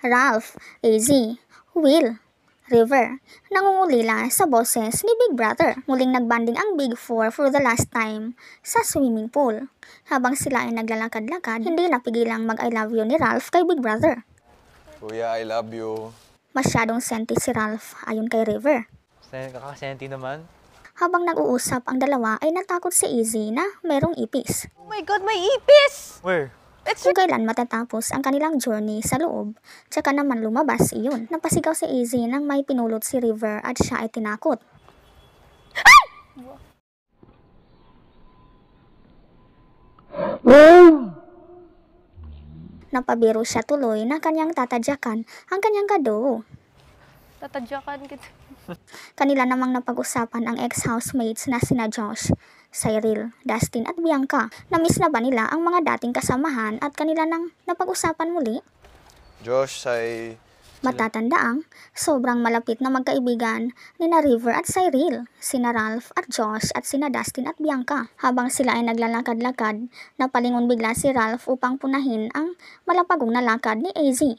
Ralph, AZ, Will, River, nangungulila sa boses ni Big Brother. Muling nagbanding ang Big Four for the last time sa swimming pool. Habang sila ay naglalakad-lakad, hindi napigilang mag-I love you ni Ralph kay Big Brother. Kuya, I love you. Masyadong senti si Ralph ayon kay River. Kakasenti naman. Habang nag-uusap ang dalawa ay natakot si Izzy na merong ipis. Oh my God, may ipis! Where? Kung kailan matatapos ang kanilang journey sa loob, tsaka naman lumabas iyon. Napasigaw si Izzy nang may pinulot si River at siya ay tinakot. Napabiro siya tuloy na kanyang tatadyakan ang kanyang kado. Tatadyakan kita. Kanila namang napag-usapan ang ex-housemates na sina Josh, Cyril, Dustin at Bianca. Namiss na ba nila ang mga dating kasamahan at kanila nang napag-usapan muli? Josh, Matatandaang sobrang malapit na magkaibigan nina River at Cyril, sina Ralph at Josh at sina Dustin at Bianca. Habang sila ay naglalakad-lakad, napalingon bigla si Ralph upang punahin ang malapagong na lakad ni AZ.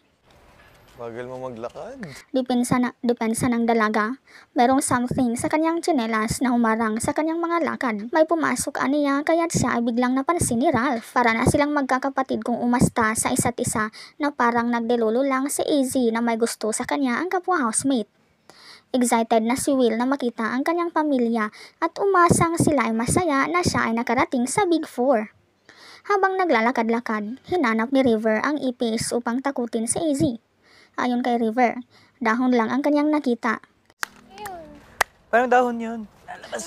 bagal mo maglakad. Depensa ng dalaga. Merong something sa kanyang tsinelas na humarang sa kanyang mga lakad. May pumasok aniya kaya't siya ay biglang napansin ni Ralph. Para na silang magkakapatid kung umasta sa isa't isa na parang nagdelolo lang si AZ na may gusto sa kanya ang kapwa housemate. Excited na si Will na makita ang kanyang pamilya at umasang sila ay masaya na siya ay nakarating sa Big Four. Habang naglalakad-lakad, hinanap ni River ang ipis upang takutin si AZ. Ayon kay River, dahon lang ang kanyang nakita. Parang dahon yun.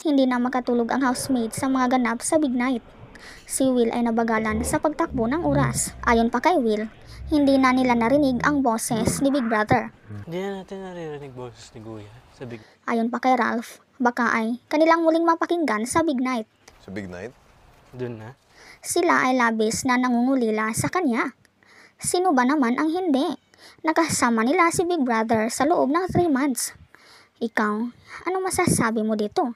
Hindi na makatulog ang housemate sa mga ganap sa big night. Si Will ay nabagalan sa pagtakbo ng oras. Ayon pa kay Will, hindi na nila narinig ang boses ni Big Brother. Hindi na natin naririnig boses ni Kuya sa big... Ayon pa kay Ralph, baka ay kanilang muling mapakinggan sa big night. Sa big night? Doon na. Sila ay labis na nangungulila sa kanya. Sino ba naman ang hindi? Nakasama nila si Big Brother sa loob ng 3 months. Ikaw, ano masasabi mo dito?